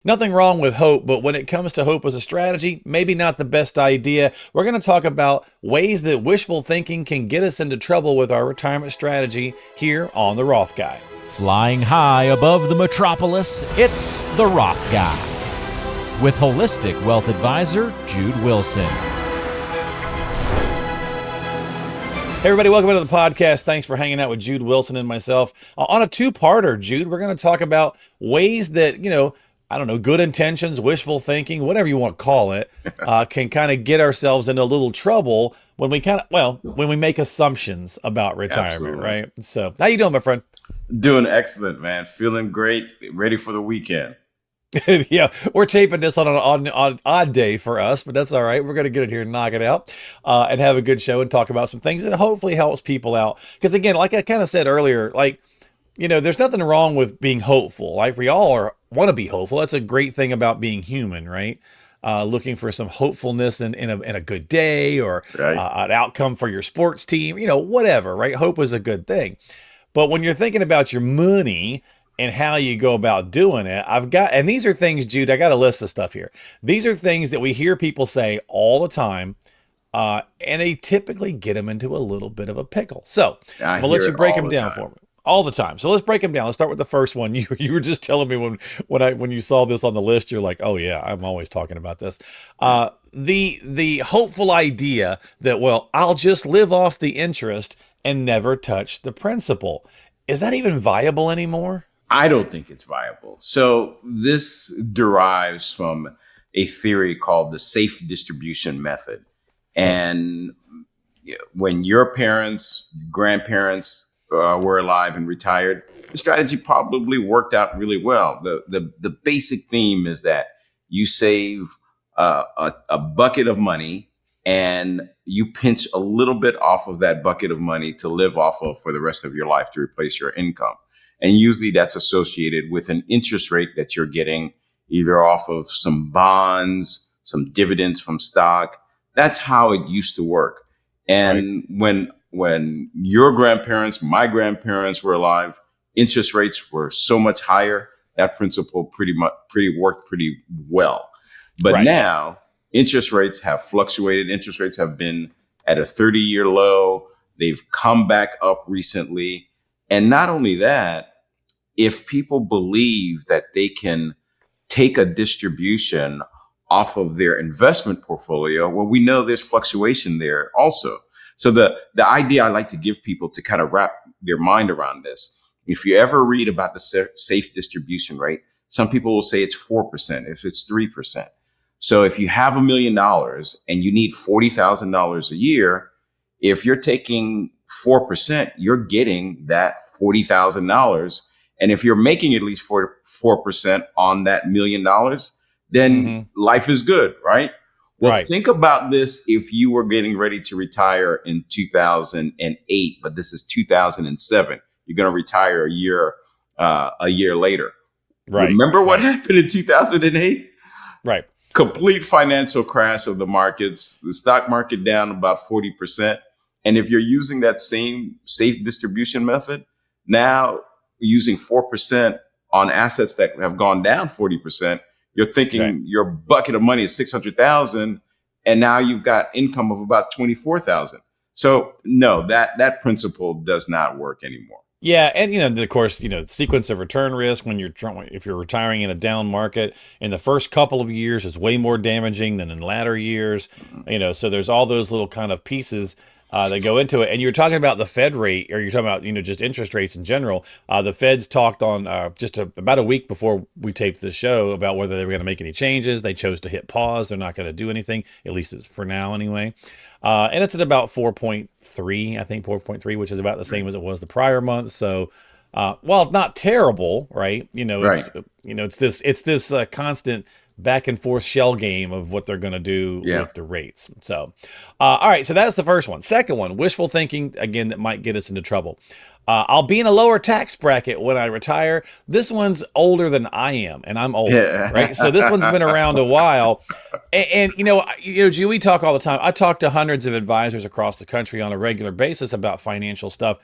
Nothing wrong with hope, but when it comes to hope as a strategy, maybe not the best idea. We're going to talk about ways that wishful thinking can get us into trouble with our retirement strategy here on The Roth Guy. Flying high above the metropolis, it's The Roth Guy with holistic wealth advisor Jude Wilson. Hey everybody, welcome into the podcast. Thanks for hanging out with Jude Wilson and myself. On a two-parter, Jude, we're going to talk about ways that, good intentions, wishful thinking, whatever you want to call it, can kind of get ourselves into a little trouble when we make assumptions about retirement, Absolutely. right? So, how you doing, my friend? Doing excellent, man. Feeling great. Ready for the weekend. Yeah, we're taping this on an odd day for us, but that's all right. We're going to get it here and knock it out and have a good show and talk about some things that hopefully helps people out. Because again, like I kind of said earlier, there's nothing wrong with being hopeful. Like we all want to be hopeful. That's a great thing about being human, right? Looking for some hopefulness in a good day or Right. An outcome for your sports team, whatever, right? Hope is a good thing. But when you're thinking about your money and how you go about doing it, and these are things, Jude, I got a list of stuff here. These are things that we hear people say all the time, and they typically get them into a little bit of a pickle. So I'm gonna let you break them down for me. All the time. So let's break them down. Let's start with the first one. You were just telling me when you saw this on the list, you're like, oh yeah, I'm always talking about this. The hopeful idea that, well, I'll just live off the interest and never touch the principal. Is that even viable anymore? I don't think it's viable. So this derives from a theory called the safe distribution method. And when your parents, grandparents were alive and retired, the strategy probably worked out really well. The basic theme is that you save a bucket of money and you pinch a little bit off of that bucket of money to live off of for the rest of your life to replace your income. And usually that's associated with an interest rate that you're getting either off of some bonds, some dividends from stock. That's how it used to work. And when your grandparents, my grandparents were alive, interest rates were so much higher. That principle worked pretty well. But now interest rates have fluctuated. Interest rates have been at a 30-year low. They've come back up recently. And not only that, if people believe that they can take a distribution off of their investment portfolio, well, we know there's fluctuation there also. So the idea I like to give people to kind of wrap their mind around this, if you ever read about the safe distribution rate, some people will say it's 4%, if it's 3%. So if you have $1 million and you need $40,000 a year, if you're taking 4%, you're getting that $40,000. And if you're making at least 4% on that $1 million, then life is good, right? Well, think about this if you were getting ready to retire in 2008, but this is 2007. You're going to retire a year later. Right. Remember what happened in 2008? Right. Complete financial crash of the markets, the stock market down about 40%. And if you're using that same safe distribution method, now using 4% on assets that have gone down 40%, you're thinking your bucket of money is 600,000, and now you've got income of about 24,000. So no, that principle does not work anymore. Yeah, and of course, sequence of return risk if you're retiring in a down market in the first couple of years is way more damaging than in latter years. So there's all those little kind of pieces that go into it. And you're talking about the Fed rate, or you're talking about, just interest rates in general. The Feds talked on about a week before we taped the show about whether they were going to make any changes. They chose to hit pause. They're not going to do anything, at least it's for now anyway. And it's at about 4.3, I think 4.3, which is about the same as it was the prior month. So, not terrible, right? It's this constant back and forth shell game of what they're going to do with the rates. So, all right. So that's the first one. Second one, wishful thinking, again, that might get us into trouble. I'll be in a lower tax bracket when I retire. This one's older than I am, and I'm old, right? So this one's been around a while. And Jew, we talk all the time. I talk to hundreds of advisors across the country on a regular basis about financial stuff,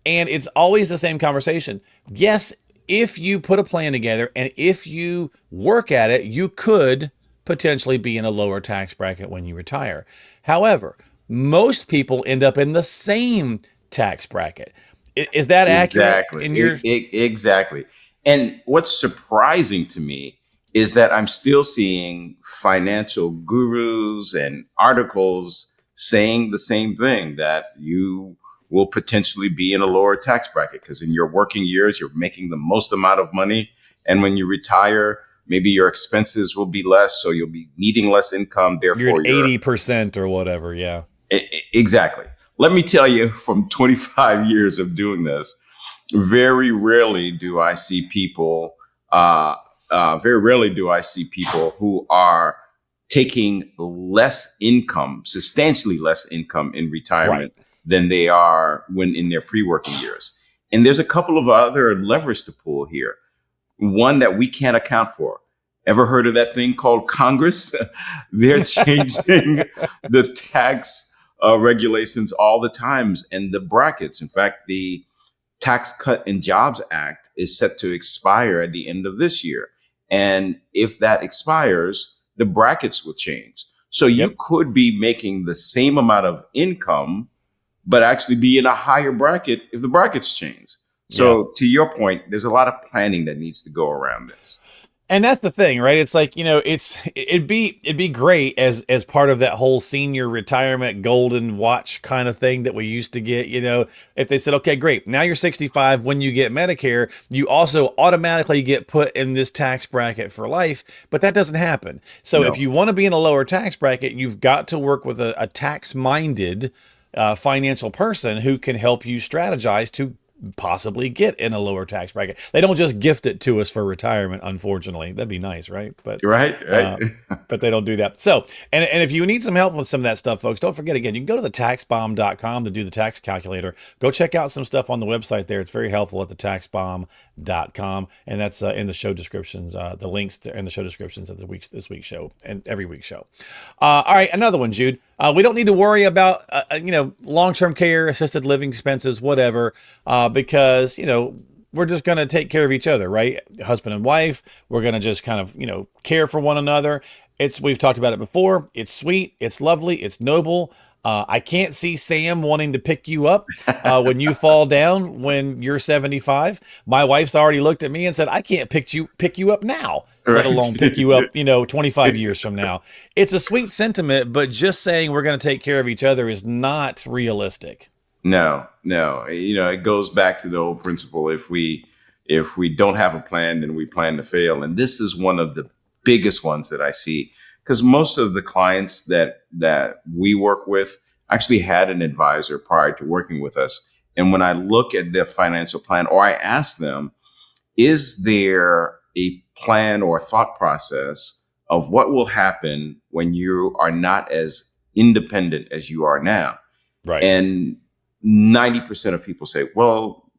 and it's always the same conversation. Yes, if you put a plan together and if you work at it, you could potentially be in a lower tax bracket when you retire. However, most people end up in the same tax bracket. Is that accurate Exactly. in your? Exactly. And what's surprising to me is that I'm still seeing financial gurus and articles saying the same thing, that you will potentially be in a lower tax bracket because in your working years, you're making the most amount of money. And when you retire, maybe your expenses will be less. So you'll be needing less income. You're Therefore, at 80% or whatever. Yeah. Exactly. Let me tell you, from 25 years of doing this, very rarely do I see people. Very rarely do I see people who are taking less income, substantially less income in retirement Right. than they are when in their pre-working years. And there's a couple of other levers to pull here. One that we can't account for. Ever heard of that thing called Congress? They're changing the tax regulations all the times and the brackets. In fact, the Tax Cut and Jobs Act is set to expire at the end of this year. And if that expires, the brackets will change. So you Yep. could be making the same amount of income, but actually be in a higher bracket if the brackets change. Yeah. So to your point, there's a lot of planning that needs to go around this. And that's the thing, right? It's like, it'd be great as part of that whole senior retirement golden watch kind of thing that we used to get, if they said, okay, great. Now you're 65. When you get Medicare, you also automatically get put in this tax bracket for life, but that doesn't happen. So No. if you want to be in a lower tax bracket, you've got to work with a tax minded financial person who can help you strategize to possibly get in a lower tax bracket. They don't just gift it to us for retirement, unfortunately. That'd be nice, right? But Right. but they don't do that. So, and if you need some help with some of that stuff, folks, don't forget, again, you can go to thetaxbomb.com to do the tax calculator. Go check out some stuff on the website there. It's very helpful at thetaxbomb.com. And that's in the show descriptions, the links in the show descriptions of this week's show and every week's show. All right, another one, Jude. We don't need to worry about, long-term care, assisted living expenses, whatever, because, we're just going to take care of each other, right? Husband and wife, we're going to just kind of, care for one another. We've talked about it before. It's sweet. It's lovely. It's noble. I can't see Sam wanting to pick you up when you fall down when you're 75. My wife's already looked at me and said, I can't pick you up now, let Right. alone pick you up, 25 years from now. It's a sweet sentiment, but just saying we're going to take care of each other is not realistic. No. It goes back to the old principle. If we don't have a plan, then we plan to fail. And this is one of the biggest ones that I see, because most of the clients that we work with actually had an advisor prior to working with us. And when I look at their financial plan, or I ask them, is there a plan or thought process of what will happen when you are not as independent as you are now? Right. And 90% of people say, well,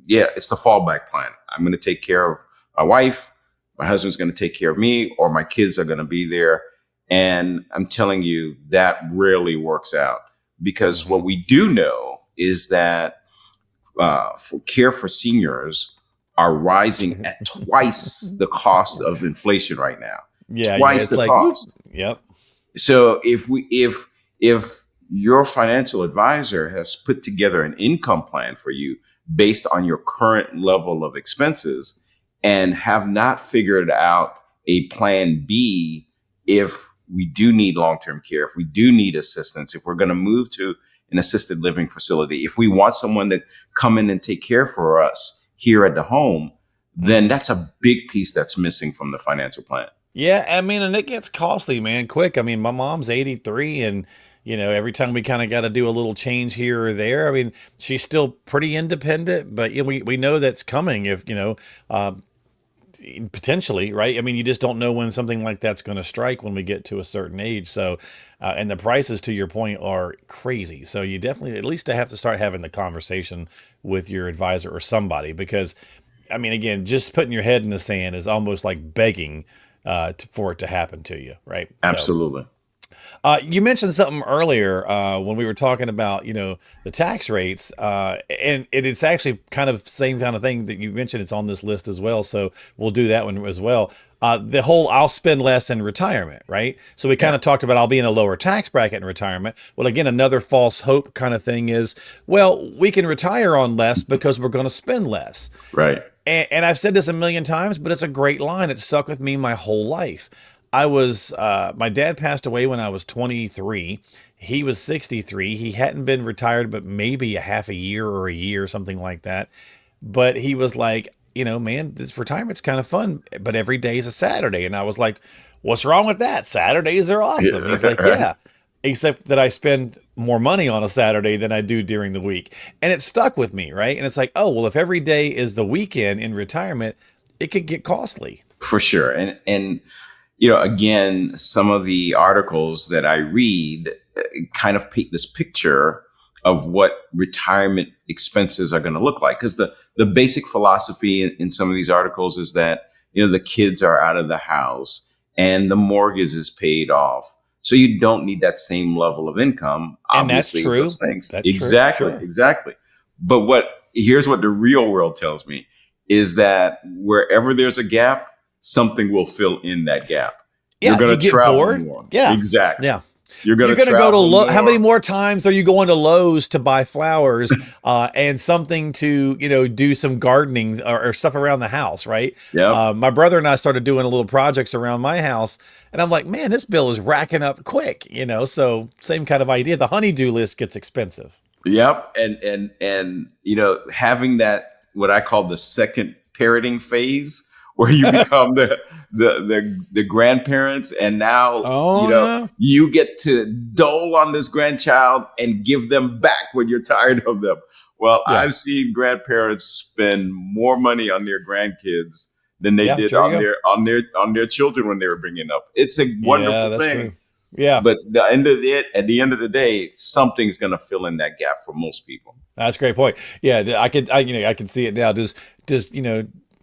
yeah, it's the fallback plan. I'm going to take care of my wife. My husband's going to take care of me, or my kids are going to be there. And I'm telling you, that rarely works out, because what we do know is that for care for seniors are rising at twice the cost of inflation right now. Yeah. Twice It's the like, cost. yep. So if your financial advisor has put together an income plan for you based on your current level of expenses, and have not figured out a plan B if we do need long-term care, if we do need assistance, if we're going to move to an assisted living facility, if we want someone to come in and take care for us here at the home, then that's a big piece that's missing from the financial plan. Yeah, I mean, and it gets costly, man, quick. I mean, my mom's 83, and every time we kind of got to do a little change here or there. I mean, she's still pretty independent, but we know that's coming if, potentially, right? I mean, you just don't know when something like that's going to strike when we get to a certain age. So, and the prices, to your point, are crazy. So you definitely at least have to start having the conversation with your advisor or somebody, because, I mean, again, just putting your head in the sand is almost like begging for it to happen to you, right? So, Absolutely. You mentioned something earlier when we were talking about, the tax rates, and it's actually kind of same kind of thing that you mentioned. It's on this list as well, so we'll do that one as well. The whole I'll spend less in retirement, right? So we kind Yeah. of talked about I'll be in a lower tax bracket in retirement. Well, again, another false hope kind of thing is, well, we can retire on less because we're going to spend less. Right. And I've said this a million times, but it's a great line. It's stuck with me my whole life. My dad passed away when I was 23. He was 63. He hadn't been retired, but maybe a half a year or a year, something like that. But he was like, man, this retirement's kind of fun, but every day is a Saturday. And I was like, what's wrong with that? Saturdays are awesome. And he's like, Right. yeah, except that I spend more money on a Saturday than I do during the week. And it stuck with me, right? And it's like, oh, well, if every day is the weekend in retirement, it could get costly. For sure. And again, some of the articles that I read kind of paint this picture of what retirement expenses are going to look like. Because the basic philosophy in some of these articles is that, the kids are out of the house and the mortgage is paid off. So you don't need that same level of income. And that's Obviously, true. those things. That's true. Exactly. Sure. Exactly. But here's what the real world tells me is that wherever there's a gap, something will fill in that gap. Yeah, You're going you to get travel bored. more. Yeah. Exactly. Yeah. You're going You're to going to go to travel How many more. more times are you going to Lowe's to buy flowers and something to, do some gardening or stuff around the house, right? Yep. My brother and I started doing little projects around my house, and I'm like, man, this bill is racking up quick, so same kind of idea. The honeydew list gets expensive. Yep. And having that, what I call the second parenting phase, where you become the grandparents, and now Oh, yeah. you get to dole on this grandchild and give them back when you're tired of them. Well, Yeah. I've seen grandparents spend more money on their grandkids than they Yeah, did there on you go. on their children when they were bringing up. It's a Yeah, wonderful that's thing. true. Yeah. But at the end of the day, something's going to fill in that gap for most people. That's a great point. Yeah, I can see it now. Does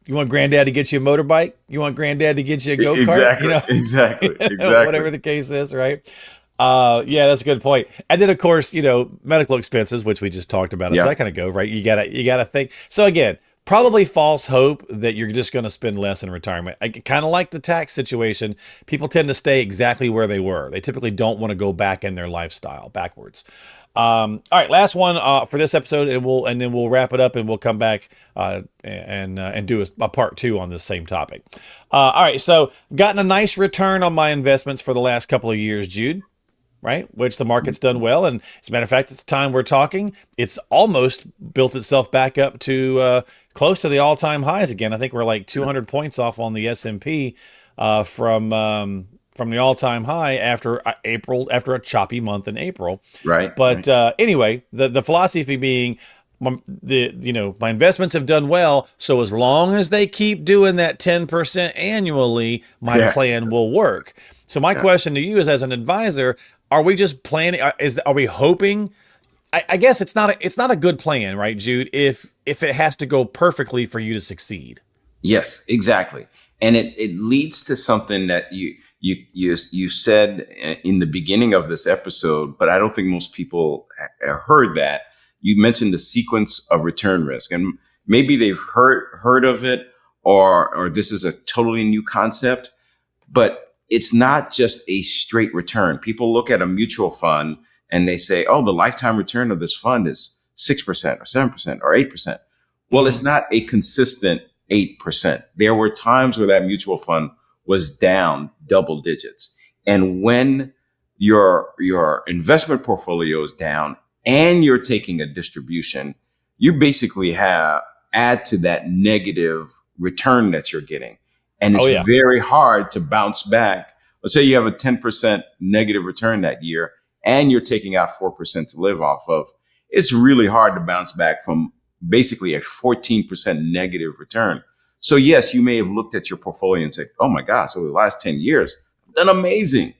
you want granddad to get you a motorbike? You want granddad to get you a go kart? Exactly. Whatever the case is, right? Yeah, that's a good point. And then of course, medical expenses, which we just talked about a Yeah. second ago, right? You gotta think. So again, probably false hope that you're just going to spend less in retirement. I kind of like the tax situation. People tend to stay exactly where they were. They typically don't want to go back in their lifestyle backwards. All right, last one for this episode, and then we'll wrap it up, and we'll come back and do a part 2 on this same topic. All right, so gotten a nice return on my investments for the last couple of years, Jude. Right, which the market's done well, and as a matter of fact, at the time we're talking, it's almost built itself back up to close to the all-time highs again. I think we're like 200 points off on the S&P from the all-time high after after a choppy month in April. Right. But anyway, the philosophy being my investments have done well, so as long as they keep doing that 10% annually, my plan will work. So my question to you is, as an advisor, are we just planning? Are we hoping? I guess it's not a good plan, right, Jude? If it has to go perfectly for you to succeed. Yes, exactly. And it leads to something that you said in the beginning of this episode, but I don't think most people heard that. You mentioned the sequence of return risk, and maybe they've heard of it, or this is a totally new concept, but it's not just a straight return. People look at a mutual fund and they say, oh, the lifetime return of this fund is 6% or 7% or 8%. Well, it's not a consistent 8%. There were times where that mutual fund was down double digits. And when your investment portfolio is down and you're taking a distribution, you basically add to that negative return that you're getting. And it's very hard to bounce back. Let's say you have a 10% negative return that year and you're taking out 4% to live off of. It's really hard to bounce back from basically a 14% negative return. So yes, you may have looked at your portfolio and said, oh my gosh, over the last 10 years, I've done amazing.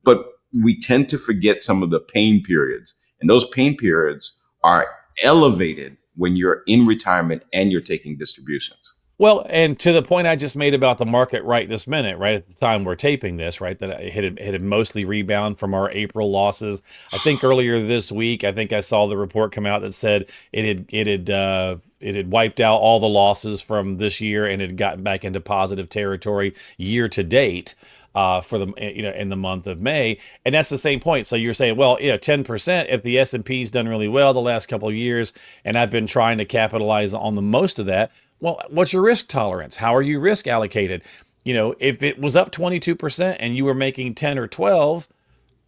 But we tend to forget some of the pain periods. And those pain periods are elevated when you're in retirement and you're taking distributions. Well, and to the point I just made about the market right this minute, right at the time we're taping this, right, that it had mostly rebound from our April losses. I think earlier this week, I think I saw the report come out that said it had wiped out all the losses from this year and had gotten back into positive territory year to date. For the in the month of May, and that's the same point. So you're saying, well, 10% if the S&P's done really well the last couple of years, and I've been trying to capitalize on the most of that. Well, what's your risk tolerance? How are you risk allocated? If it was up 22% and you were making 10 or 12,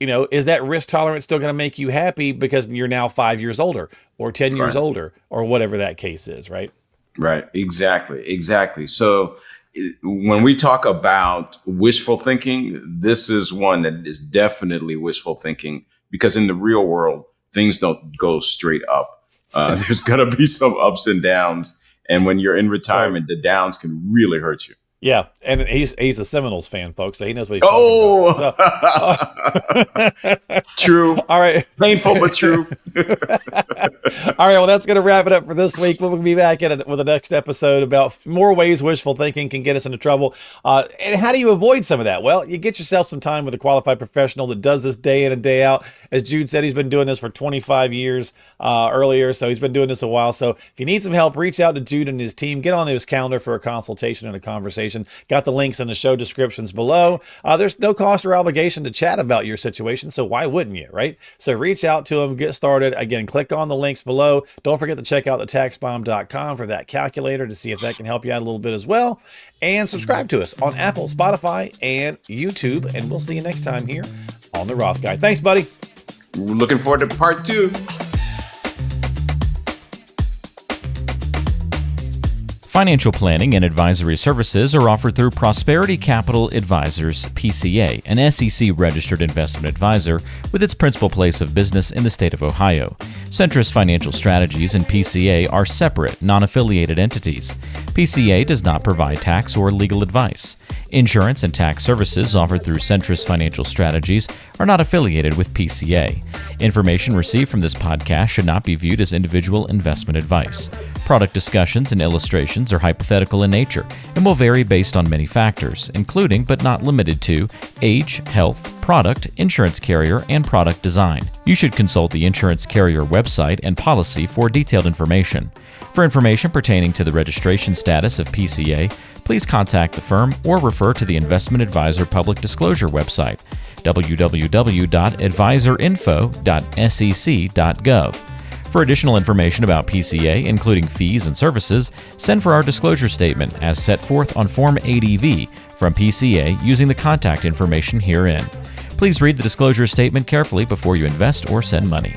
is that risk tolerance still going to make you happy because you're now 5 years older or 10 years older or whatever that case is, right? Right. Exactly. So when we talk about wishful thinking, this is one that is definitely wishful thinking, because in the real world, things don't go straight up. There's going to be some ups and downs. And when you're in retirement, the downs can really hurt you. Yeah, and he's a Seminoles fan, folks, so he knows what he's talking about. So, true. All right. Painful, but true. All right, well, that's going to wrap it up for this week. We'll be back with the next episode about more ways wishful thinking can get us into trouble. And how do you avoid some of that? Well, you get yourself some time with a qualified professional that does this day in and day out. As Jude said, he's been doing this for 25 years earlier, so he's been doing this a while. So if you need some help, reach out to Jude and his team. Get on his calendar for a consultation and a conversation. Got the links in the show descriptions below. There's no cost or obligation to chat about your situation, so why wouldn't you, right? So reach out to him, get started. Again, click on the links below. Don't forget to check out thetaxbomb.com for that calculator to see if that can help you out a little bit as well. And subscribe to us on Apple, Spotify, and YouTube. And we'll see you next time here on The Roth Guy. Thanks, buddy. We're looking forward to part 2. Financial planning and advisory services are offered through Prosperity Capital Advisors, PCA, an SEC-registered investment advisor with its principal place of business in the state of Ohio. Centrus Financial Strategies and PCA are separate, non-affiliated entities. PCA does not provide tax or legal advice. Insurance and tax services offered through Centrus Financial Strategies are not affiliated with PCA. Information received from this podcast should not be viewed as individual investment advice. Product discussions and illustrations are hypothetical in nature and will vary based on many factors, including but not limited to age, health, product, insurance carrier, and product design. You should consult the insurance carrier website and policy for detailed information. For information pertaining to the registration status of PCA, please contact the firm or refer to the Investment Advisor Public Disclosure website, www.advisorinfo.sec.gov. For additional information about PCA, including fees and services, send for our disclosure statement as set forth on Form ADV from PCA using the contact information herein. Please read the disclosure statement carefully before you invest or send money.